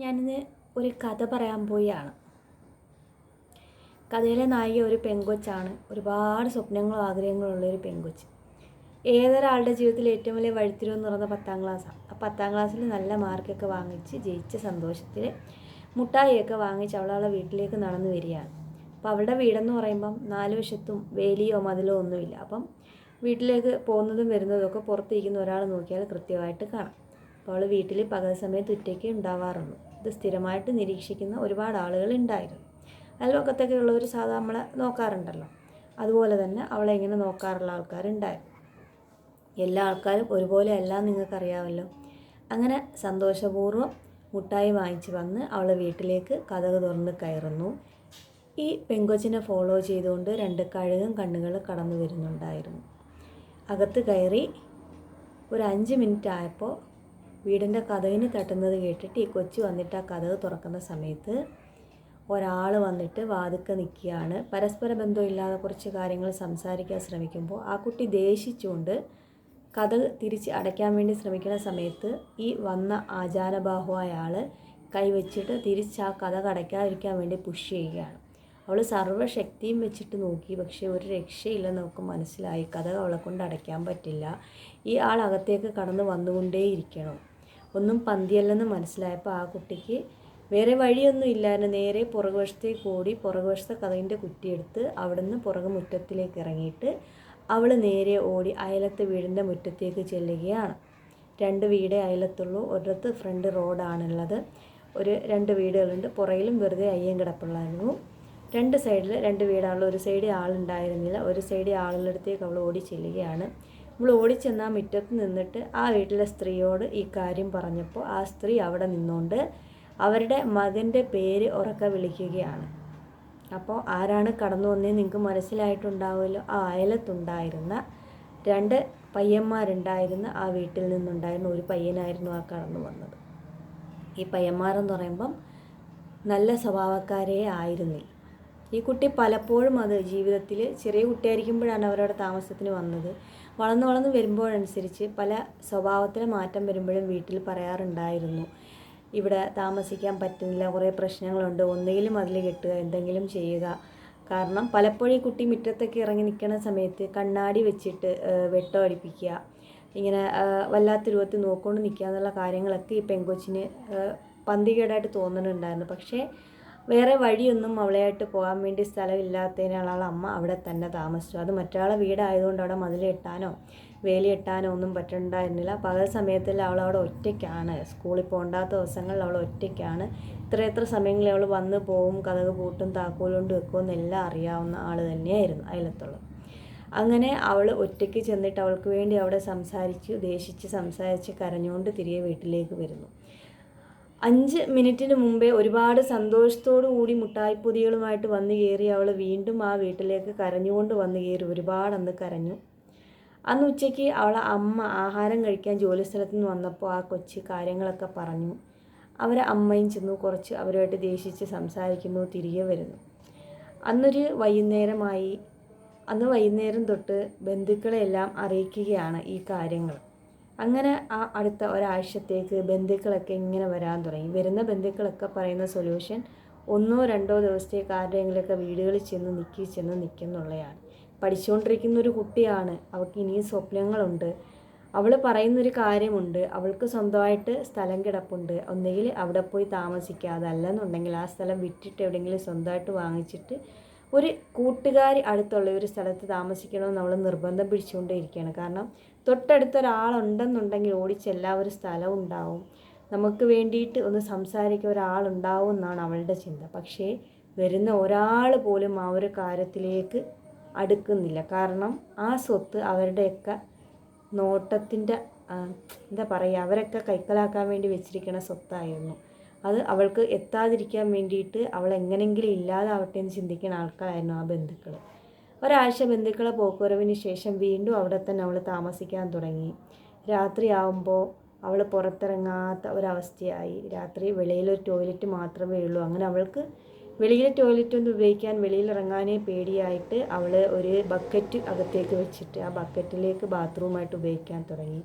ഞാനിന്ന് ഒരു കഥ പറയാൻ പോയാണ്. കഥയിലെ നായിക ഒരു പെങ്കൊച്ചാണ്. ഒരുപാട് സ്വപ്നങ്ങളും ആഗ്രഹങ്ങളും ഉള്ളൊരു പെങ്കൊച്ച്. ഏതൊരാളുടെ ജീവിതത്തിൽ ഏറ്റവും വലിയ വഴിത്തിരിവെന്ന് പറയുന്നത് 10ാം ക്ലാസ്സാണ്. ആ 10ാം ക്ലാസ്സിൽ നല്ല മാർക്കൊക്കെ വാങ്ങിച്ച് ജയിച്ച സന്തോഷത്തിൽ മുട്ടായിയൊക്കെ വാങ്ങിച്ച് അവളവളുടെ വീട്ടിലേക്ക് നടന്നു വരികയാണ്. അപ്പോൾ അവളുടെ വീടെന്ന് പറയുമ്പം 4 വശത്തും വേലിയോ മതിലോ ഒന്നുമില്ല. അപ്പം വീട്ടിലേക്ക് പോകുന്നതും വരുന്നതും ഒക്കെ പുറത്തിരിക്കുന്ന ഒരാൾ നോക്കിയാൽ കൃത്യമായിട്ട് കാണാം. അപ്പോൾ അവൾ വീട്ടിൽ പകൽ സമയത്ത് ഒറ്റയ്ക്ക് ഉണ്ടാവാറുള്ളൂ. ഇത് സ്ഥിരമായിട്ട് നിരീക്ഷിക്കുന്ന ഒരുപാട് ആളുകൾ ഉണ്ടായിരുന്നു. അയൽവക്കത്തൊക്കെ ഉള്ളവർ സാധാരണ നമ്മളെ നോക്കാറുണ്ടല്ലോ, അതുപോലെ തന്നെ അവളെ ഇങ്ങനെ നോക്കാറുള്ള ആൾക്കാരുണ്ടായിരുന്നു. എല്ലാ ആൾക്കാരും ഒരുപോലെ അല്ല, നിങ്ങൾക്കറിയാമല്ലോ. അങ്ങനെ സന്തോഷപൂർവ്വം മുട്ടായി വാങ്ങിച്ച് വന്ന് അവളെ വീട്ടിലേക്ക് കതക് തുറന്ന് കയറുന്നു. ഈ പെങ്കൊച്ചിനെ ഫോളോ ചെയ്തുകൊണ്ട് 2 കഴുകൻ കണ്ണുകൾ കടന്നു വരുന്നുണ്ടായിരുന്നു. അകത്ത് കയറി ഒരു 5 മിനിറ്റ് ആയപ്പോൾ വീടിൻ്റെ കതകിന് തട്ടുന്നത് കേട്ടിട്ട് ഈ കൊച്ചു വന്നിട്ട് ആ കതക് തുറക്കുന്ന സമയത്ത് ഒരാൾ വന്നിട്ട് വാതിൽക്കൽ നിൽക്കുകയാണ്. പരസ്പര ബന്ധമില്ലാതെ കുറച്ച് കാര്യങ്ങൾ സംസാരിക്കാൻ ശ്രമിക്കുമ്പോൾ ആ കുട്ടി ദേഷിച്ചുകൊണ്ട് കതക് തിരിച്ച് അടയ്ക്കാൻ വേണ്ടി ശ്രമിക്കുന്ന സമയത്ത് ഈ വന്ന ആചാരബാഹുവായ ആൾ കൈവച്ചിട്ട് തിരിച്ച് ആ കതക് അടയ്ക്കാതിരിക്കാൻ വേണ്ടി പുഷ് ചെയ്യുകയാണ്. അവൾ സർവ്വശക്തിയും വെച്ചിട്ട് നോക്കി, പക്ഷേ ഒരു രക്ഷയില്ലെന്ന് നമുക്ക് മനസ്സിലായി. കതക് അവളെ കൊണ്ട് അടയ്ക്കാൻ പറ്റില്ല. ഈ ആൾ അകത്തേക്ക് കടന്ന് വന്നുകൊണ്ടേയിരിക്കണം. ഒന്നും പന്തിയല്ലെന്ന് മനസ്സിലായപ്പോൾ ആ കുട്ടിക്ക് വേറെ വഴിയൊന്നും ഇല്ലായിരുന്നു. നേരെ പുറകുവശത്തേക്ക് ഓടി പുറകുവശത്തെ കതകിൻ്റെ കുറ്റിയെടുത്ത് അവിടുന്ന് പുറകു മുറ്റത്തിലേക്ക് ഇറങ്ങിയിട്ട് അവൾ നേരെ ഓടി അയലത്തെ വീടിൻ്റെ മുറ്റത്തേക്ക് ചെല്ലുകയാണ്. 2 വീടേ അയലത്തുള്ളൂ. ഒരിടത്ത് ഫ്രണ്ട് റോഡാണുള്ളത്. 2 വീടുകളുണ്ട്. പുറകിലും വെറുതെ അയ്യം കിടപ്പുള്ളായിരുന്നു. 2 സൈഡിൽ 2 വീടാണുള്ള. ഒരു സൈഡിൽ ആളുണ്ടായിരുന്നില്ല. ഒരു സൈഡിൽ ആളുള്ളടത്തേക്ക് അവൾ ഓടി ചെല്ലുകയാണ്. അവൾ ഓടിച്ചെന്ന് ആ മുറ്റത്ത് നിന്നിട്ട് ആ വീട്ടിലെ സ്ത്രീയോട് ഈ കാര്യം പറഞ്ഞപ്പോൾ ആ സ്ത്രീ അവിടെ നിന്നുകൊണ്ട് അവരുടെ മകൻ്റെ പേര് ഉറക്കെ വിളിക്കുകയാണ്. അപ്പോൾ ആരാണ് കടന്നു വന്നതെന്ന് നിങ്ങൾക്ക് മനസ്സിലായിട്ടുണ്ടാവുമല്ലോ. ആ അയലത്തുണ്ടായിരുന്ന 2 പയ്യന്മാരുണ്ടായിരുന്ന ആ വീട്ടിൽ നിന്നുണ്ടായിരുന്ന ഒരു പയ്യനായിരുന്നു ആ കടന്നു വന്നത്. ഈ പയ്യന്മാരെന്ന് പറയുമ്പം നല്ല സ്വഭാവക്കാരേ ആയിരുന്നില്ല. ഈ കുട്ടി പലപ്പോഴും അത് ജീവിതത്തിൽ ചെറിയ കുട്ടിയായിരിക്കുമ്പോഴാണ് അവരവിടെ താമസത്തിന് വന്നത്. വളർന്ന് വരുമ്പോഴനുസരിച്ച് പല സ്വഭാവത്തിലെ മാറ്റം വരുമ്പോഴും വീട്ടിൽ പറയാറുണ്ടായിരുന്നു, ഇവിടെ താമസിക്കാൻ പറ്റുന്നില്ല, കുറേ പ്രശ്നങ്ങളുണ്ട്, ഒന്നുകിലും അതിൽ കെട്ടുക, എന്തെങ്കിലും ചെയ്യുക. കാരണം പലപ്പോഴും ഈ കുട്ടി മുറ്റത്തൊക്കെ ഇറങ്ങി നിൽക്കുന്ന സമയത്ത് കണ്ണാടി വെച്ചിട്ട് വെട്ടം അടിപ്പിക്കുക, ഇങ്ങനെ വല്ലാത്ത രൂപത്തിൽ നോക്കിക്കൊണ്ട് നിൽക്കുക എന്നുള്ള കാര്യങ്ങളൊക്കെ ഈ പെങ്കൊച്ചിന് പന്തികേടായിട്ട് തോന്നുന്നുണ്ടായിരുന്നു. പക്ഷേ വേറെ വഴിയൊന്നും അവളെയായിട്ട് പോകാൻ വേണ്ടി സ്ഥലമില്ലാത്തതിനാൽ അമ്മ അവിടെ തന്നെ താമസിച്ചു. അത് മറ്റൊരാളെ വീടായതുകൊണ്ട് അവിടെ മതിൽ കെട്ടാനോ വേലി കെട്ടാനോ ഒന്നും പറ്റുന്നുണ്ടായിരുന്നില്ല. പകൽ സമയത്തിൽ അവളവിടെ ഒറ്റയ്ക്കാണ്. സ്കൂളിൽ പോകണ്ടാത്ത ദിവസങ്ങളിൽ അവൾ ഒറ്റയ്ക്കാണ്. എത്ര സമയങ്ങളിൽ അവൾ വന്ന് പോവും, കതക് പൂട്ടും, താക്കോലുകൊണ്ട് വെക്കുമെന്നെല്ലാം അറിയാവുന്ന ആൾ തന്നെയായിരുന്നു അയലത്തുള്ളത്. അങ്ങനെ അവൾ ഒറ്റയ്ക്ക് ചെന്നിട്ട് അവൾക്ക് വേണ്ടി അവിടെ ദേഷിച്ച് സംസാരിച്ച് കരഞ്ഞുകൊണ്ട് തിരികെ വീട്ടിലേക്ക് വരുന്നു. 5 മിനിറ്റിന് മുമ്പേ ഒരുപാട് സന്തോഷത്തോടു കൂടി മുട്ടായിപ്പൊതികളുമായിട്ട് വന്നു കയറി അവൾ വീണ്ടും ആ വീട്ടിലേക്ക് കരഞ്ഞുകൊണ്ട് വന്നു കയറി. ഒരുപാട് അന്ന് കരഞ്ഞു. അന്ന് ഉച്ചയ്ക്ക് അവളെ അമ്മ ആഹാരം കഴിക്കാൻ ജോലി സ്ഥലത്ത് നിന്ന് വന്നപ്പോൾ ആ കൊച്ച് കാര്യങ്ങളൊക്കെ പറഞ്ഞു. അവരെ അമ്മയും ചെന്നു കുറച്ച് അവരുമായിട്ട് ദേഷിച്ച് സംസാരിക്കുന്നു, തിരികെ വരുന്നു. അന്നൊരു വൈകുന്നേരമായി. അന്ന് വൈകുന്നേരം തൊട്ട് ബന്ധുക്കളെല്ലാം അറിയിക്കുകയാണ് ഈ കാര്യങ്ങൾ. അങ്ങനെ ആ അടുത്ത ഒരാഴ്ചത്തേക്ക് ബന്ധുക്കളൊക്കെ ഇങ്ങനെ വരാൻ തുടങ്ങി. വരുന്ന ബന്ധുക്കളൊക്കെ പറയുന്ന സൊല്യൂഷൻ 1 or 2 ദിവസത്തേക്ക് ആരുടെയെങ്കിലുമൊക്കെ വീടുകളിൽ ചെന്ന് നിൽക്കുന്നുള്ളതാണ്. പഠിച്ചുകൊണ്ടിരിക്കുന്നൊരു കുട്ടിയാണ്, അവൾക്ക് ഇനിയും സ്വപ്നങ്ങളുണ്ട്. അവൾ പറയുന്നൊരു കാര്യമുണ്ട്, അവൾക്ക് സ്വന്തമായിട്ട് സ്ഥലം കിടപ്പുണ്ട്, ഒന്നുകിൽ അവിടെ പോയി താമസിക്കുക, അതല്ലെന്നുണ്ടെങ്കിൽ ആ സ്ഥലം വിറ്റിട്ട് എവിടെയെങ്കിലും സ്വന്തമായിട്ട് വാങ്ങിച്ചിട്ട് ഒരു കൂട്ടുകാരി അടുത്തുള്ള ഒരു സ്ഥലത്ത് താമസിക്കണമെന്ന് അവൾ നിർബന്ധം പിടിച്ചുകൊണ്ടേയിരിക്കുകയാണ്. കാരണം തൊട്ടടുത്തൊരാളുണ്ടെന്നുണ്ടെങ്കിൽ ഓടിച്ചെല്ലാ ഒരു സ്ഥലം ഉണ്ടാവും, നമുക്ക് വേണ്ടിയിട്ട് ഒന്ന് സംസാരിക്കാൻ ഒരാളുണ്ടാവും എന്നാണ് അവളുടെ ചിന്ത. പക്ഷേ വരുന്ന ഒരാൾ പോലും ആ ഒരു കാര്യത്തിലേക്ക് അടുക്കുന്നില്ല. കാരണം ആ സ്വത്ത് അവരുടെയൊക്കെ നോട്ടത്തിൻ്റെ എന്താ പറയുക, അവരൊക്കെ കൈക്കലാക്കാൻ വേണ്ടി വെച്ചിരിക്കുന്ന സ്വത്തായിരുന്നു. അത് അവൾക്ക് എത്താതിരിക്കാൻ വേണ്ടിയിട്ട് അവൾ എങ്ങനെയെങ്കിലും ഇല്ലാതാവട്ടെ എന്ന് ചിന്തിക്കുന്ന ആൾക്കാരായിരുന്നു ആ ബന്ധുക്കൾ. ഒരാഴ്ച ബന്ധുക്കളെ പോക്കുവരവിന് ശേഷം വീണ്ടും അവിടെ തന്നെ അവൾ താമസിക്കാൻ തുടങ്ങി. രാത്രിയാവുമ്പോൾ അവൾ പുറത്തിറങ്ങാത്ത ഒരവസ്ഥയായി. രാത്രി വെളിയിലൊരു ടോയ്ലറ്റ് മാത്രമേ ഉള്ളൂ. അങ്ങനെ അവൾക്ക് വെളിയിലെ ടോയ്ലറ്റ് ഒന്ന് ഉപയോഗിക്കാൻ വെളിയിലിറങ്ങാനേ പേടിയായിട്ട് അവൾ ഒരു ബക്കറ്റ് അകത്തേക്ക് വെച്ചിട്ട് ആ ബക്കറ്റിലേക്ക് ബാത്റൂമായിട്ട് ഉപയോഗിക്കാൻ തുടങ്ങി.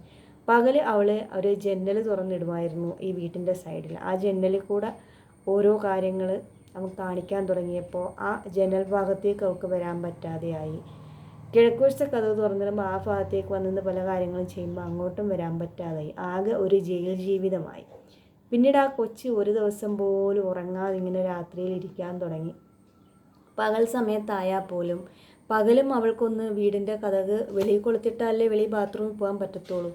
പകൽ അവൾ ഒരു ജന്നൽ തുറന്നിടുമായിരുന്നു ഈ വീട്ടിൻ്റെ സൈഡിൽ. ആ ജന്നലിൽ കൂടെ ഓരോ കാര്യങ്ങൾ നമുക്ക് കാണിക്കാൻ തുടങ്ങിയപ്പോൾ ആ ജനൽ ഭാഗത്തേക്ക് അവൾക്ക് വരാൻ പറ്റാതെയായി. കിഴക്കുവശത്തെ കതവ് തുറന്നിടുമ്പോൾ ആ ഭാഗത്തേക്ക് വന്നിരുന്ന് പല കാര്യങ്ങളും ചെയ്യുമ്പോൾ അങ്ങോട്ടും വരാൻ പറ്റാതായി. ആകെ ഒരു ജയിൽ ജീവിതമായി. പിന്നീട് ആ കൊച്ച് ഒരു ദിവസം പോലും ഉറങ്ങാതെ ഇങ്ങനെ രാത്രിയിൽ ഇരിക്കാൻ തുടങ്ങി. പകൽ സമയത്തായാൽ പോലും പകലും അവൾക്കൊന്ന് വീടിൻ്റെ കതക് വെളിയിൽ കൊളുത്തിട്ടാലേ വെളി ബാത്റൂമിൽ പോകാൻ പറ്റത്തുള്ളൂ.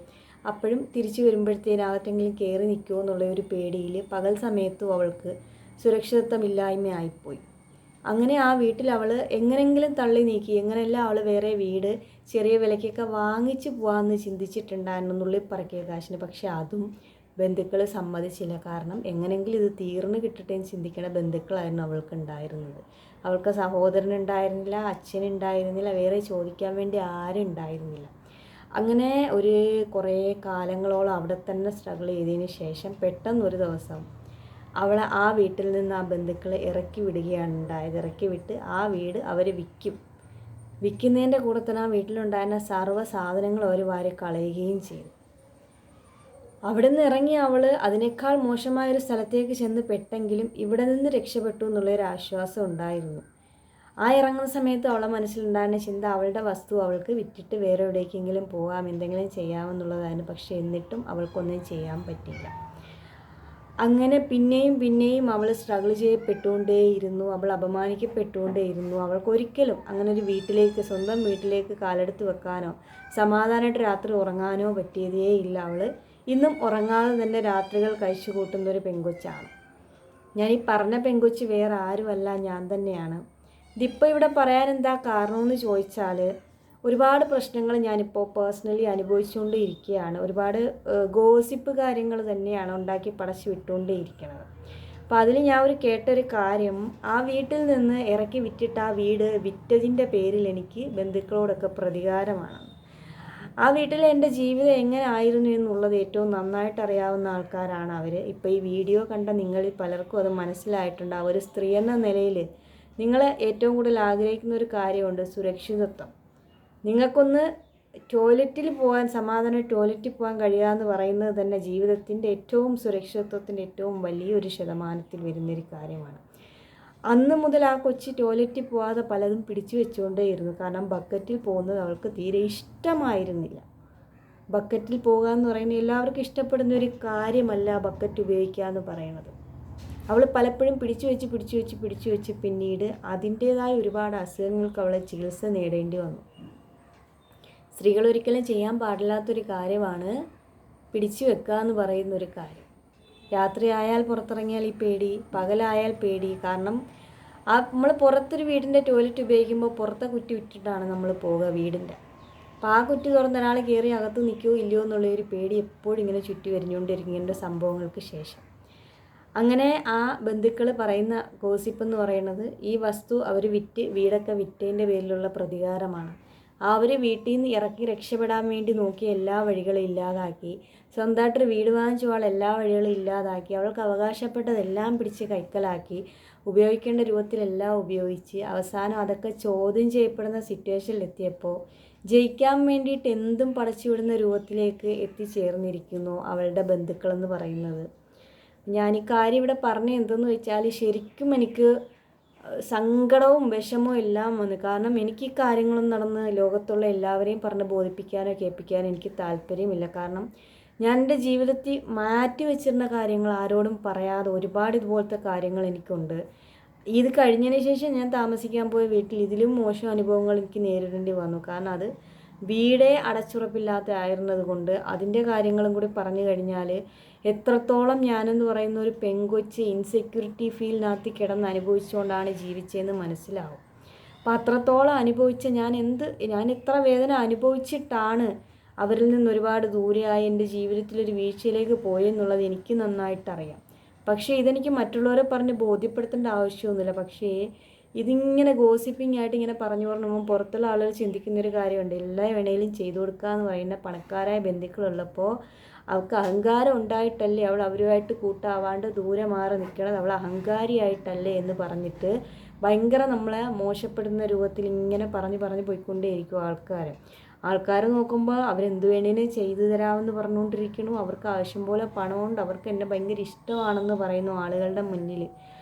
അപ്പോഴും തിരിച്ചു വരുമ്പോഴത്തേനകത്തെങ്കിലും കയറി നിൽക്കുമോ എന്നുള്ള ഒരു പേടിയിൽ പകൽ സമയത്തും അവൾക്ക് സുരക്ഷിതത്വമില്ലായ്മയായിപ്പോയി. അങ്ങനെ ആ വീട്ടിൽ അവൾ എങ്ങനെയെങ്കിലും തള്ളി നീക്കി, എങ്ങനെയെല്ലാം അവൾ വേറെ വീട് ചെറിയ വിലയ്ക്കൊക്കെ വാങ്ങിച്ച് പോകാമെന്ന് ചിന്തിച്ചിട്ടുണ്ടായിരുന്നു നുള്ളിപ്പറക്കിയ കാശിന്. പക്ഷെ അതും ബന്ധുക്കൾ സമ്മതിച്ചില്ല. കാരണം എങ്ങനെയെങ്കിലും ഇത് തീർന്നു കിട്ടട്ടെന്ന് ചിന്തിക്കണ ബന്ധുക്കളായിരുന്നു അവൾക്കുണ്ടായിരുന്നത്. അവൾക്ക് സഹോദരനുണ്ടായിരുന്നില്ല, അച്ഛനുണ്ടായിരുന്നില്ല, വേറെ ചോദിക്കാൻ വേണ്ടി ആരും ഉണ്ടായിരുന്നില്ല. അങ്ങനെ ഒരു കുറേ കാലങ്ങളോളം അവിടെ തന്നെ സ്ട്രഗിൾ ചെയ്തതിന് ശേഷം പെട്ടെന്നൊരു ദിവസം അവളെ ആ വീട്ടിൽ നിന്ന് ആ ബന്ധുക്കൾ ഇറക്കി വിടുകയാണ് ഉണ്ടായത്. ഇറക്കി വിട്ട് ആ വീട് അവർ വിൽക്കും. വിൽക്കുന്നതിൻ്റെ കൂടെ തന്നെ ആ വീട്ടിലുണ്ടായിരുന്ന സർവ്വ സാധനങ്ങളും അവർ വാരി കളയുകയും ചെയ്തു. അവിടെ നിന്ന് ഇറങ്ങി അവൾ അതിനേക്കാൾ മോശമായൊരു സ്ഥലത്തേക്ക് ചെന്ന് പെട്ടെങ്കിലും ഇവിടെ നിന്ന് രക്ഷപ്പെട്ടു എന്നുള്ളൊരു ആശ്വാസം ഉണ്ടായിരുന്നു. ആ ഇറങ്ങുന്ന സമയത്ത് അവളെ മനസ്സിലുണ്ടായിരുന്ന ചിന്ത അവളുടെ വസ്തു അവൾക്ക് വിറ്റിട്ട് വേറെ എവിടേക്കെങ്കിലും പോകാം, എന്തെങ്കിലും ചെയ്യാമെന്നുള്ളതായിരുന്നു. പക്ഷേ എന്നിട്ടും അവൾക്കൊന്നും ചെയ്യാൻ പറ്റില്ല. അങ്ങനെ പിന്നെയും പിന്നെയും അവൾ സ്ട്രഗിൾ ചെയ്യപ്പെട്ടുകൊണ്ടേയിരുന്നു. അവൾ അപമാനിക്കപ്പെട്ടുകൊണ്ടേയിരുന്നു. അവൾക്കൊരിക്കലും അങ്ങനെ ഒരു വീട്ടിലേക്ക്, സ്വന്തം വീട്ടിലേക്ക് കാലെടുത്ത് വെക്കാനോ സമാധാനമായിട്ട് രാത്രി ഉറങ്ങാനോ പറ്റിയതേ ഇല്ല. അവൾ ഇന്നും ഉറങ്ങാതെ തന്നെ രാത്രികൾ കഴിച്ചു കൂട്ടുന്നൊരു പെങ്കൊച്ചാണ്. ഞാൻ ഈ പറഞ്ഞ പെങ്കൊച്ച് വേറെ ആരുമല്ല, ഞാൻ തന്നെയാണ്. ഇതിപ്പോൾ ഇവിടെ പറയാൻ എന്താ കാരണമെന്ന് ചോദിച്ചാൽ ഒരുപാട് പ്രശ്നങ്ങൾ ഞാനിപ്പോൾ പേഴ്സണലി അനുഭവിച്ചുകൊണ്ടേ ഇരിക്കുകയാണ്. ഒരുപാട് ഗോസിപ്പ് കാര്യങ്ങൾ തന്നെയാണ് ഉണ്ടാക്കി പടച്ചു വിട്ടുകൊണ്ടേ ഇരിക്കുന്നത്. അപ്പോൾ അതിൽ ഞാൻ കേട്ടൊരു കാര്യം, ആ വീട്ടിൽ നിന്ന് ഇറക്കി വിറ്റിട്ട് ആ വീട് വിറ്റതിൻ്റെ പേരിൽ എനിക്ക് ബന്ധുക്കളോടൊക്കെ പ്രതികാരമാണ്. ആ വീട്ടിൽ എൻ്റെ ജീവിതം എങ്ങനെ ആയിരുന്നു എന്നുള്ളത് ഏറ്റവും നന്നായിട്ട് അറിയാവുന്ന ആൾക്കാരാണ് അവർ. ഇപ്പോൾ ഈ വീഡിയോ കണ്ട നിങ്ങളിൽ പലർക്കും അത് മനസ്സിലായിട്ടുണ്ടാവും. ഒരു സ്ത്രീ എന്ന നിലയിൽ നിങ്ങൾ ഏറ്റവും കൂടുതൽ ആഗ്രഹിക്കുന്ന ഒരു കാര്യമുണ്ട്, സുരക്ഷിതത്വം. നിങ്ങൾക്കൊന്ന് ടോയ്ലറ്റിൽ പോകാൻ, സമാധാനം ടോയ്ലറ്റിൽ പോകാൻ കഴിയാമെന്ന് പറയുന്നത് തന്നെ ജീവിതത്തിൻ്റെ ഏറ്റവും സുരക്ഷിതത്വത്തിൻ്റെ ഏറ്റവും വലിയൊരു ശതമാനത്തിൽ വരുന്നൊരു കാര്യമാണ്. അന്ന് മുതൽ ആ കൊച്ചി ടോയ്ലറ്റിൽ പോകാതെ പലതും പിടിച്ചു വെച്ചുകൊണ്ടേയിരുന്നു. കാരണം ബക്കറ്റിൽ പോകുന്നത് അവൾക്ക് തീരെ ഇഷ്ടമായിരുന്നില്ല. ബക്കറ്റിൽ പോകുക എന്ന് പറയുന്നത് എല്ലാവർക്കും ഇഷ്ടപ്പെടുന്ന ഒരു കാര്യമല്ല ബക്കറ്റ് ഉപയോഗിക്കുക എന്ന് പറയുന്നത്. അവൾ പലപ്പോഴും പിടിച്ചു വെച്ച് പിന്നീട് അതിൻ്റേതായ ഒരുപാട് അസുഖങ്ങൾക്ക് അവളെ ചികിത്സ നേടേണ്ടി വന്നു. സ്ത്രീകൾ ഒരിക്കലും ചെയ്യാൻ പാടില്ലാത്തൊരു കാര്യമാണ് പിടിച്ചു വെക്കുക എന്ന് പറയുന്നൊരു കാര്യം. രാത്രി ആയാൽ പുറത്തിറങ്ങിയാൽ ഈ പേടി, പകലായാൽ പേടി. കാരണം നമ്മൾ പുറത്തൊരു വീടിൻ്റെ ടോയ്ലറ്റ് ഉപയോഗിക്കുമ്പോൾ പുറത്തെ കുറ്റി വിട്ടിട്ടാണ് നമ്മൾ പോവുക വീടിൻ്റെ. അപ്പോൾ ആ കുറ്റി തുറന്ന് ഒരാൾ കയറി അകത്ത് നിൽക്കുമോ ഇല്ലയോ എന്നുള്ളൊരു പേടി എപ്പോഴും ഇങ്ങനെ ചുറ്റി വരിഞ്ഞുകൊണ്ടിരിക്കും ഇങ്ങനത്തെ സംഭവങ്ങൾക്ക് ശേഷം. അങ്ങനെ ആ ബന്ധുക്കൾ പറയുന്ന ഗോസിപ്പ് എന്ന് പറയുന്നത് ഈ വസ്തു അവർ വിറ്റ്, വീടൊക്കെ വിറ്റതിൻ്റെ പേരിലുള്ള പ്രതികാരമാണ്. അവർ വീട്ടിൽ നിന്ന് ഇറക്കി രക്ഷപ്പെടാൻ വേണ്ടി നോക്കിയ എല്ലാ വഴികളും ഇല്ലാതാക്കി, സ്വന്തമായിട്ടൊരു വീട് വാങ്ങിച്ച എല്ലാ വഴികളും ഇല്ലാതാക്കി, അവൾക്ക് അവകാശപ്പെട്ടതെല്ലാം പിടിച്ച് കൈക്കലാക്കി, ഉപയോഗിക്കേണ്ട രൂപത്തിലെല്ലാം ഉപയോഗിച്ച് അവസാനം അതൊക്കെ ചോദ്യം ചെയ്യപ്പെടുന്ന സിറ്റുവേഷനിലെത്തിയപ്പോൾ ജയിക്കാൻ വേണ്ടിയിട്ട് എന്തും പടച്ചുവിടുന്ന രൂപത്തിലേക്ക് എത്തിച്ചേർന്നിരിക്കുന്നു അവളുടെ ബന്ധുക്കളെന്ന് പറയുന്നത്. ഞാൻ ഈ കാര്യം ഇവിടെ പറഞ്ഞത് എന്തെന്ന് വെച്ചാൽ ശരിക്കും എനിക്ക് സങ്കടവും വിഷമവും എല്ലാം വന്നു. കാരണം എനിക്ക് ഈ കാര്യങ്ങളൊന്നും നടന്ന് ലോകത്തുള്ള എല്ലാവരെയും പറഞ്ഞ് ബോധിപ്പിക്കാനോ കേൾപ്പിക്കാനോ എനിക്ക് താല്പര്യമില്ല. കാരണം ഞാൻ എൻ്റെ ജീവിതത്തിൽ മാറ്റി വെച്ചിരുന്ന കാര്യങ്ങൾ ആരോടും പറയാതെ ഒരുപാട് ഇതുപോലത്തെ കാര്യങ്ങൾ എനിക്കുണ്ട്. ഇത് കഴിഞ്ഞതിന് ശേഷം ഞാൻ താമസിക്കാൻ പോയ വീട്ടിൽ ഇതിലും മോശം അനുഭവങ്ങൾ എനിക്ക് നേരിടേണ്ടി വന്നു. കാരണം അത് വീടേ അടച്ചുറപ്പില്ലാത്ത ആയിരുന്നത് കൊണ്ട് അതിൻ്റെ കാര്യങ്ങളും കൂടി പറഞ്ഞു കഴിഞ്ഞാൽ എത്രത്തോളം ഞാനെന്ന് പറയുന്ന ഒരു പെങ്കൊച്ച് ഇൻസെക്യൂരിറ്റി ഫീലിനകത്ത് കിടന്ന് അനുഭവിച്ചുകൊണ്ടാണ് ജീവിച്ചതെന്ന് മനസ്സിലാവും. അപ്പോൾ അത്രത്തോളം അനുഭവിച്ച ഞാൻ എത്ര വേദന അനുഭവിച്ചിട്ടാണ് അവരിൽ നിന്ന് ഒരുപാട് ദൂരെയായി എൻ്റെ ജീവിതത്തിലൊരു വീഴ്ചയിലേക്ക് പോയെന്നുള്ളത് എനിക്ക് നന്നായിട്ടറിയാം. പക്ഷേ ഇതെനിക്ക് മറ്റുള്ളവരെ പറഞ്ഞ് ബോധ്യപ്പെടുത്തേണ്ട ആവശ്യമൊന്നുമില്ല. പക്ഷേ ഇതിങ്ങനെ ഗോസിപ്പിംഗ് ആയിട്ട് ഇങ്ങനെ പറഞ്ഞു പറഞ്ഞപ്പോൾ പുറത്തുള്ള ആളുകൾ ചിന്തിക്കുന്നൊരു കാര്യമുണ്ട്, എല്ലാ വേണേലും ചെയ്തു കൊടുക്കുക എന്ന് പറയുന്ന പണക്കാരായ ബന്ധുക്കളുള്ളപ്പോൾ അവൾക്ക് അഹങ്കാരം ഉണ്ടായിട്ടല്ലേ അവൾ അവരുമായിട്ട് കൂട്ടാവാണ്ട് ദൂരെ മാറി നിൽക്കണത്, അവൾ അഹങ്കാരിയായിട്ടല്ലേ എന്ന് പറഞ്ഞിട്ട് ഭയങ്കര നമ്മളെ മോശപ്പെടുന്ന രൂപത്തിൽ ഇങ്ങനെ പറഞ്ഞ് പോയിക്കൊണ്ടേയിരിക്കും ആൾക്കാർ. ആൾക്കാരെ നോക്കുമ്പോൾ അവരെന്ത് വേണേലും ചെയ്തു തരാമെന്ന് പറഞ്ഞുകൊണ്ടിരിക്കുന്നു. അവർക്ക് ആവശ്യം പോലെ പണമുണ്ട്, അവർക്ക് എന്നെ ഭയങ്കര ഇഷ്ടമാണെന്ന് പറയുന്നു ആളുകളുടെ മുന്നിൽ.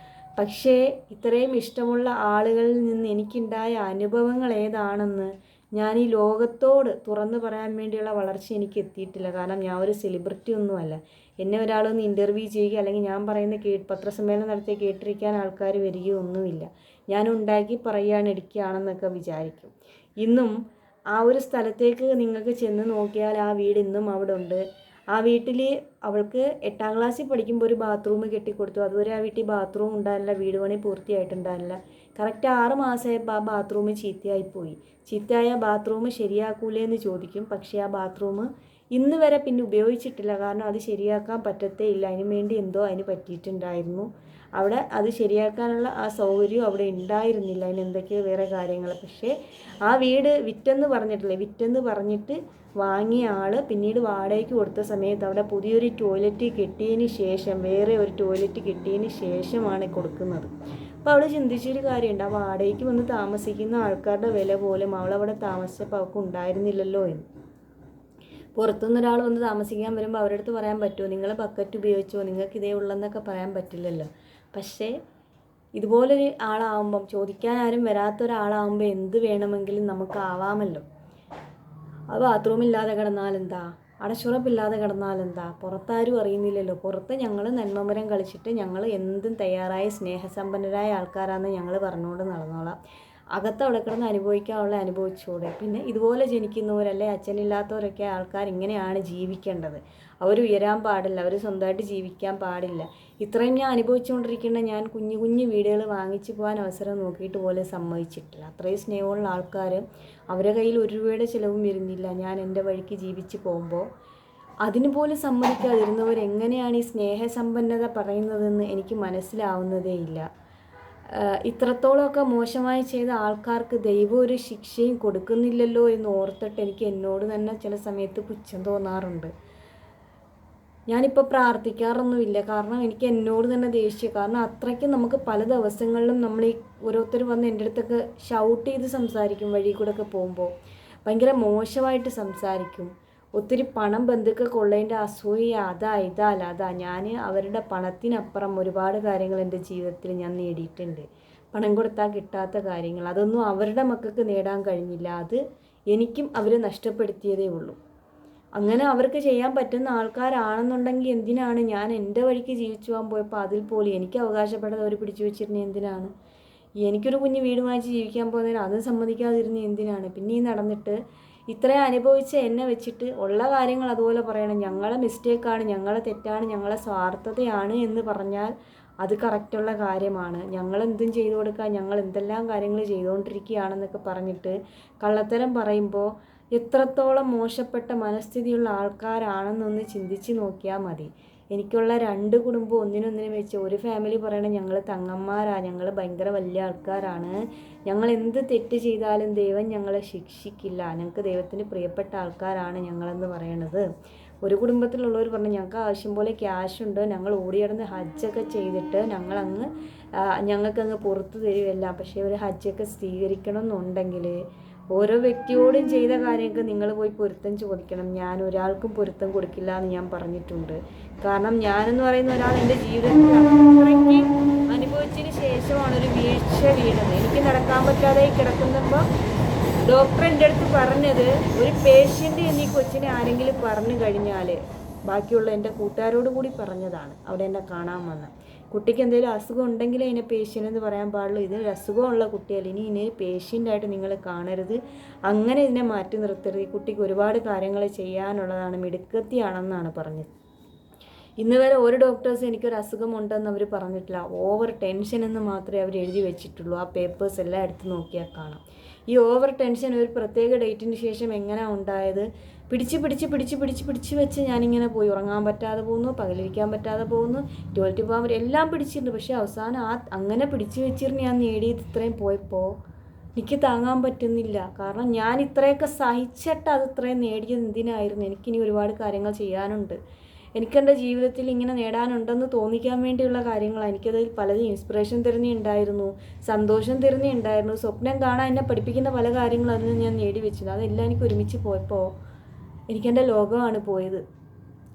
പക്ഷേ ഇത്രയും ഇഷ്ടമുള്ള ആളുകളിൽ നിന്ന് എനിക്കുണ്ടായ അനുഭവങ്ങൾ ഏതാണെന്ന് ഞാൻ ഈ ലോകത്തോട് തുറന്നു പറയാൻ വേണ്ടിയുള്ള വളർച്ച എനിക്ക് എത്തിയിട്ടില്ല. കാരണം ഞാൻ ഒരു സെലിബ്രിറ്റി ഒന്നുമല്ല. എന്നെ ഒരാളൊന്ന് ഇൻ്റർവ്യൂ ചെയ്യുക അല്ലെങ്കിൽ ഞാൻ പറയുന്ന പത്രസമ്മേളനം നടത്തി കേട്ടിരിക്കാൻ ആൾക്കാർ വരികയോ ഒന്നുമില്ല. ഞാൻ ഉണ്ടാക്കി പറയുകയാണ്, എടുക്കുകയാണെന്നൊക്കെ വിചാരിക്കും. ഇന്നും ആ ഒരു സ്ഥലത്തേക്ക് നിങ്ങൾക്ക് ചെന്ന് നോക്കിയാൽ ആ വീട് ഇന്നും അവിടെ ഉണ്ട്. ആ വീട്ടിൽ അവൾക്ക് 8ാം ക്ലാസ്സിൽ പഠിക്കുമ്പോൾ ഒരു ബാത്റൂം കെട്ടിക്കൊടുത്തു. അതുവരെ ആ വീട്ടിൽ ബാത്റൂം ഉണ്ടായിരുന്നില്ല, വീട് പണി പൂർത്തിയായിട്ടുണ്ടായിരുന്നില്ല. കറക്റ്റ് 6 മാസമായപ്പോൾ ആ ബാത്റൂം ചീത്തയായിപ്പോയി. ചീത്തയായ ബാത്റൂം ശരിയാക്കൂലേ എന്ന് ചോദിക്കും. പക്ഷേ ആ ബാത്റൂം ഇന്ന് വരെ പിന്നെ ഉപയോഗിച്ചിട്ടില്ല. കാരണം അത് ശരിയാക്കാൻ പറ്റത്തേ ഇല്ല. അതിന് വേണ്ടി എന്തോ അതിന് പറ്റിയിട്ടുണ്ടായിരുന്നു. അവിടെ അത് ശരിയാക്കാനുള്ള ആ സൗകര്യം അവിടെ ഉണ്ടായിരുന്നില്ല. അതിന് എന്തൊക്കെയോ വേറെ കാര്യങ്ങൾ. പക്ഷേ ആ വീട് വിറ്റെന്ന് പറഞ്ഞിട്ട് വാങ്ങിയ ആൾ പിന്നീട് വാടകയ്ക്ക് കൊടുത്ത സമയത്ത് അവിടെ പുതിയൊരു ടോയ്ലറ്റ് കെട്ടിയതിന് ശേഷം, വേറെ ഒരു ടോയ്ലറ്റ് കെട്ടിയതിന് ശേഷമാണ് കൊടുക്കുന്നത്. അപ്പോൾ അവൾ ചിന്തിച്ചൊരു കാര്യമുണ്ട്, ആ വാടകയ്ക്ക് വന്ന് താമസിക്കുന്ന ആൾക്കാരുടെ വില പോലും അവളവിടെ താമസിച്ചപ്പോൾ അവൾക്ക് ഉണ്ടായിരുന്നില്ലല്ലോ എന്ന്. പുറത്തുനിന്ന് ഒരാൾ വന്ന് താമസിക്കാൻ വരുമ്പോൾ അവരുടെ അടുത്ത് പറയാൻ പറ്റുമോ, നിങ്ങൾ ബക്കറ്റ് ഉപയോഗിച്ചോ, നിങ്ങൾക്ക് ഇതേ ഉള്ളെന്നൊക്കെ പറയാൻ പറ്റില്ലല്ലോ. പക്ഷേ ഇതുപോലൊരു ആളാവുമ്പം, ചോദിക്കാൻ ആരും വരാത്തൊരാളാവുമ്പോൾ എന്ത് വേണമെങ്കിലും നമുക്ക് ആവാമല്ലോ. അത് ബാത്റൂമില്ലാതെ കിടന്നാലെന്താ, അടച്ചുറപ്പില്ലാതെ കിടന്നാലെന്താ, പുറത്താരും അറിയുന്നില്ലല്ലോ. പുറത്ത് ഞങ്ങൾ നന്മമരം കളിച്ചിട്ട് ഞങ്ങൾ എന്തും തയ്യാറായ സ്നേഹസമ്പന്നരായ ആൾക്കാരാണെന്ന് ഞങ്ങൾ പറഞ്ഞുകൊണ്ട് നടന്നോളാം. അകത്ത് അവിടെ കിടന്ന് അനുഭവിക്കാനുള്ള അനുഭവിച്ചൂടെ. പിന്നെ ഇതുപോലെ ജനിക്കുന്നവരല്ലേ, അച്ഛനില്ലാത്തവരൊക്കെ ആൾക്കാർ ഇങ്ങനെയാണ് ജീവിക്കേണ്ടത്. അവർ ഉയരാൻ പാടില്ല, അവർ സ്വന്തമായിട്ട് ജീവിക്കാൻ പാടില്ല. ഇത്രയും ഞാൻ അനുഭവിച്ചുകൊണ്ടിരിക്കേണ്ട ഞാൻ കുഞ്ഞു കുഞ്ഞു വീടുകൾ വാങ്ങിച്ചു പോകാൻ അവസരം നോക്കിയിട്ട് പോലും സമ്മതിച്ചിട്ടില്ല. അത്രയും സ്നേഹമുള്ള ആൾക്കാർ, അവരുടെ കയ്യിൽ 1 രൂപയുടെ ചിലവും വരുന്നില്ല. ഞാൻ എൻ്റെ വഴിക്ക് ജീവിച്ച് പോകുമ്പോൾ അതിന് പോലും സമ്മതിക്കാതിരുന്നവരെങ്ങനെയാണ് ഈ സ്നേഹസമ്പന്നത പറയുന്നതെന്ന് എനിക്ക് മനസ്സിലാവുന്നതേ ഇല്ല. ഇത്രത്തോളമൊക്കെ മോശമായി ചെയ്ത ആൾക്കാർക്ക് ദൈവം ഒരു ശിക്ഷയും കൊടുക്കുന്നില്ലല്ലോ എന്ന് ഓർത്തിട്ട് എനിക്ക് എന്നോട് തന്നെ ചില സമയത്ത് പുച്ഛം തോന്നാറുണ്ട്. ഞാനിപ്പോൾ പ്രാർത്ഥിക്കാറൊന്നുമില്ല. കാരണം എനിക്ക് എന്നോട് തന്നെ ദേഷ്യം. കാരണം അത്രയ്ക്കും നമുക്ക് പല ദിവസങ്ങളിലും നമ്മൾ ഈ ഓരോരുത്തർ വന്ന് എൻ്റെ അടുത്തൊക്കെ ഷൗട്ട് ചെയ്ത് സംസാരിക്കും. വഴി കൂടെ ഒക്കെ പോകുമ്പോൾ ഭയങ്കര മോശമായിട്ട് സംസാരിക്കും. ഒത്തിരി പണം ബന്ധുക്കൾക്ക് ഉള്ളതിൻ്റെ അസൂയ, അതാ ഞാൻ അവരുടെ പണത്തിനപ്പുറം ഒരുപാട് കാര്യങ്ങൾ എൻ്റെ ജീവിതത്തിൽ ഞാൻ നേടിയിട്ടുണ്ട്. പണം കൊടുത്താൽ കിട്ടാത്ത കാര്യങ്ങൾ, അതൊന്നും അവരുടെ മക്കൾക്ക് നേടാൻ കഴിഞ്ഞില്ല. അത് എനിക്കും അവർ നഷ്ടപ്പെടുത്തിയതേ ഉള്ളൂ. അങ്ങനെ അവർക്ക് ചെയ്യാൻ പറ്റുന്ന ആൾക്കാരാണെന്നുണ്ടെങ്കിൽ എന്തിനാണ് ഞാൻ എൻ്റെ വഴിക്ക് ജീവിച്ചു പോകാൻ പോയപ്പോൾ അതിൽ പോലും എനിക്ക് അവകാശപ്പെട്ടത് അവർ പിടിച്ചു വെച്ചിരുന്നത് എന്തിനാണ്? എനിക്കൊരു കുഞ്ഞ് വീട് വാങ്ങിച്ച് ജീവിക്കാൻ പോകുന്നതിന് അതും സമ്മതിക്കാതിരുന്നത് എന്തിനാണ്? പിന്നെ ഈ നടന്നിട്ട് ഇത്രയും അനുഭവിച്ച എന്നെ വെച്ചിട്ട് ഉള്ള കാര്യങ്ങൾ അതുപോലെ പറയണം. ഞങ്ങളെ മിസ്റ്റേക്കാണ്, ഞങ്ങളെ തെറ്റാണ്, ഞങ്ങളെ സ്വാർത്ഥതയാണ് എന്ന് പറഞ്ഞാൽ അത് കറക്റ്റുള്ള കാര്യമാണ്. ഞങ്ങളെന്തും ചെയ്തു കൊടുക്കുക, ഞങ്ങൾ എന്തെല്ലാം കാര്യങ്ങൾ ചെയ്തുകൊണ്ടിരിക്കുകയാണെന്നൊക്കെ പറഞ്ഞിട്ട് കള്ളത്തരം പറയുമ്പോൾ എത്രത്തോളം മോശപ്പെട്ട മനസ്ഥിതിയുള്ള ആൾക്കാരാണെന്നൊന്ന് ചിന്തിച്ച് നോക്കിയാൽ മതി. എനിക്കുള്ള 2 കുടുംബം ഒന്നിനൊന്നിനും വെച്ച് ഒരു ഫാമിലി പറയണം ഞങ്ങൾ തങ്ങന്മാരാണ്, ഞങ്ങൾ ഭയങ്കര വലിയ ആൾക്കാരാണ്, ഞങ്ങൾ എന്ത് തെറ്റ് ചെയ്താലും ദൈവം ഞങ്ങളെ ശിക്ഷിക്കില്ല, ഞങ്ങൾക്ക് ദൈവത്തിന് പ്രിയപ്പെട്ട ആൾക്കാരാണ് ഞങ്ങളെന്ന് പറയണത്. ഒരു കുടുംബത്തിലുള്ളവർ പറഞ്ഞു ഞങ്ങൾക്ക് ആവശ്യം പോലെ ക്യാഷുണ്ട്, ഞങ്ങൾ ഓടിയിടന്ന് ഹജ്ജൊക്കെ ചെയ്തിട്ട് ഞങ്ങൾക്കങ്ങ് പുറത്ത് തരുമല്ല. പക്ഷേ ഒരു ഹജ്ജൊക്കെ സ്വീകരിക്കണം എന്നുണ്ടെങ്കിൽ ഓരോ വ്യക്തിയോടും ചെയ്ത കാര്യങ്ങൾക്ക് നിങ്ങൾ പോയി പൊരുത്തം ചോദിക്കണം. ഞാൻ ഒരാൾക്കും പൊരുത്തം കൊടുക്കില്ല എന്ന് ഞാൻ പറഞ്ഞിട്ടുണ്ട്. കാരണം ഞാനെന്ന് പറയുന്ന ഒരാൾ എൻ്റെ ജീവിതത്തിൽ അത്രയ്ക്ക് അനുഭവിച്ചതിന് ശേഷമാണ് ഒരു വീഴ്ച വീണത്. എനിക്ക് നടക്കാൻ പറ്റാതെ കിടക്കുന്നപ്പോൾ ഡോക്ടർ എൻ്റെ അടുത്ത് പറഞ്ഞത്, ഒരു പേഷ്യൻ്റ് എന്നീ കൊച്ചിനെ ആരെങ്കിലും പറഞ്ഞു കഴിഞ്ഞാൽ, ബാക്കിയുള്ള എൻ്റെ കൂട്ടുകാരോട് കൂടി പറഞ്ഞതാണ് അവിടെ എന്നെ കാണാൻ വന്ന കുട്ടിക്ക് എന്തെങ്കിലും അസുഖം ഉണ്ടെങ്കിലേ ഇതിനെ പേഷ്യൻ്റ് എന്ന് പറയാൻ പാടുള്ളൂ. ഇതിന് അസുഖമുള്ള കുട്ടിയല്ല, ഇതിനെ പേഷ്യൻ്റായിട്ട് നിങ്ങൾ കാണരുത്, അങ്ങനെ ഇതിനെ മാറ്റി നിർത്തരുത്. ഈ കുട്ടിക്ക് ഒരുപാട് കാര്യങ്ങൾ ചെയ്യാനുള്ളതാണ്, മിടുക്കത്തിയാണെന്നാണ് പറഞ്ഞത്. ഇന്ന് വരെ ഒരു ഡോക്ടേഴ്സ് എനിക്കൊരു അസുഖമുണ്ടെന്ന് അവർ പറഞ്ഞിട്ടില്ല. ഓവർ ടെൻഷൻ എന്ന് മാത്രമേ അവർ എഴുതി വെച്ചിട്ടുള്ളൂ. ആ പേപ്പേഴ്സ് എല്ലാം എടുത്ത് നോക്കിയാൽ കാണാം. ഈ ഓവർ ടെൻഷൻ ഒരു പ്രത്യേക ഡേറ്റിന് ശേഷം എങ്ങനെയാണ് ഉണ്ടായത്? പിടിച്ച് വെച്ച് ഞാനിങ്ങനെ പോയി ഉറങ്ങാൻ പറ്റാതെ പോകുന്നു, പകലിരിക്കാൻ പറ്റാതെ പോകുന്നു, ടോയ്ലറ്റ് പോകാൻ എല്ലാം പിടിച്ചിട്ടുണ്ട്. പക്ഷേ അവസാനം അങ്ങനെ പിടിച്ച് വെച്ചിരുന്ന് ഞാൻ നേടിയത് ഇത്രയും പോയപ്പോൾ എനിക്ക് താങ്ങാൻ പറ്റുന്നില്ല. കാരണം ഞാൻ ഇത്രയൊക്കെ സഹിച്ചിട്ട് അത് ഇത്രയും നേടിയത് എന്തിനായിരുന്നു? എനിക്കിനി ഒരുപാട് കാര്യങ്ങൾ ചെയ്യാനുണ്ട്. എനിക്കെൻ്റെ ജീവിതത്തിൽ ഇങ്ങനെ നേടാനുണ്ടെന്ന് തോന്നിക്കാൻ വേണ്ടിയുള്ള കാര്യങ്ങളാണ്. എനിക്കതിൽ പലതും ഇൻസ്പിറേഷൻ തരുന്നുണ്ടായിരുന്നു, സന്തോഷം തരുന്നുണ്ടായിരുന്നു, സ്വപ്നം കാണാൻ എന്നെ പഠിപ്പിക്കുന്ന പല കാര്യങ്ങളും അതിന് ഞാൻ നേടിവെച്ചത്. അതെല്ലാം എനിക്ക് ഒരുമിച്ച് പോയപ്പോൾ എനിക്കെൻ്റെ ലോകമാണ് പോയത്.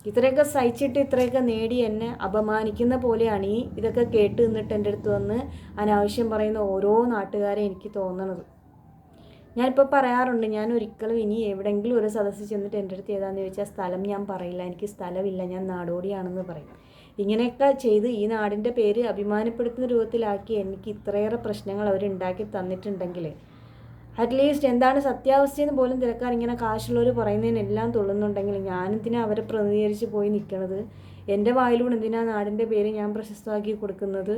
ഇത്രയൊക്കെ സഹിച്ചിട്ട് ഇത്രയൊക്കെ നേടി എന്നെ അപമാനിക്കുന്ന പോലെയാണ് ഇതൊക്കെ കേട്ട് നിന്നിട്ട് എൻ്റെ അടുത്ത് വന്ന് അനാവശ്യം പറയുന്ന ഓരോ നാട്ടുകാരെ എനിക്ക് തോന്നണത്. ഞാനിപ്പോൾ പറയാറുണ്ട്, ഞാൻ ഒരിക്കലും ഇനി എവിടെയെങ്കിലും ഒരു സദസ്സിൽ ചെന്നിട്ട് എൻ്റെ അടുത്ത് ഏതാണെന്ന് ചോദിച്ചാൽ സ്ഥലം ഞാൻ പറയില്ല, എനിക്ക് സ്ഥലമില്ല, ഞാൻ നാടോടിയാണെന്ന് പറയും. ഇങ്ങനെയൊക്കെ ചെയ്ത് ഈ നാടിൻ്റെ പേര് അഭിമാനപ്പെടുത്തുന്ന രൂപത്തിലാക്കി എനിക്ക് ഇത്രയേറെ പ്രശ്നങ്ങൾ അവരുണ്ടാക്കി തന്നിട്ടുണ്ടെങ്കിൽ അറ്റ്ലീസ്റ്റ് എന്താണ് സത്യാവസ്ഥയെന്ന് പോലും തിരക്കാൻ ഇങ്ങനെ കാശുള്ളവർ പറയുന്നതിനെല്ലാം തുള്ളുന്നുണ്ടെങ്കിൽ ഞാനെന്തിനാ അവരെ പ്രതിനിധീകരിച്ച് പോയി നിൽക്കണത്? എൻ്റെ വായിലൂടെ എന്തിനാ നാടിൻ്റെ പേര് ഞാൻ പ്രശസ്തമാക്കി കൊടുക്കുന്നത്?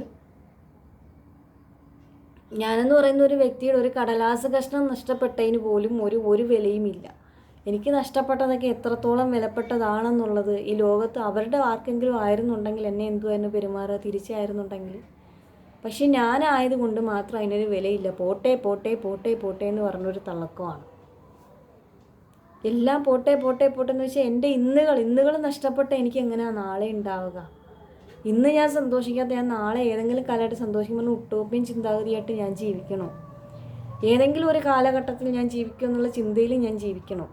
ഞാനെന്ന് പറയുന്ന ഒരു വ്യക്തിയുടെ ഒരു കടലാസ് കഷ്ണം നഷ്ടപ്പെട്ടതിന് പോലും ഒരു വിലയുമില്ല. എനിക്ക് നഷ്ടപ്പെട്ടതൊക്കെ എത്രത്തോളം വിലപ്പെട്ടതാണെന്നുള്ളത് ഈ ലോകത്ത് അവരുടെ ആർക്കെങ്കിലും ആയിരുന്നുണ്ടെങ്കിൽ എന്നെ എന്തുവായിരുന്നു പെരുമാറുക, തിരിച്ചായിരുന്നുണ്ടെങ്കിൽ. പക്ഷെ ഞാനായതുകൊണ്ട് മാത്രം അതിനൊരു വിലയില്ല. പോട്ടെ പോട്ടെ പോട്ടെ പോട്ടെ എന്ന് പറഞ്ഞൊരു തള്ളക്കമാണ്. എല്ലാം പോട്ടെ പോട്ടെ പോട്ടെ എന്ന് വെച്ചാൽ എൻ്റെ ഇന്നുകൾ നഷ്ടപ്പെട്ട എനിക്ക് എങ്ങനെയാണ് നാളെ ഉണ്ടാവുക? ഇന്ന് ഞാൻ സന്തോഷിക്കാത്ത ഞാൻ നാളെ ഏതെങ്കിലും കാലമായിട്ട് സന്തോഷിക്കുമ്പോൾ ഉട്ടോപ്യൻ ചിന്താഗതിയായിട്ട് ഞാൻ ജീവിക്കണോ? ഏതെങ്കിലും ഒരു കാലഘട്ടത്തിൽ ഞാൻ ജീവിക്കും എന്നുള്ള ചിന്തയിൽ ഞാൻ ജീവിക്കണോ?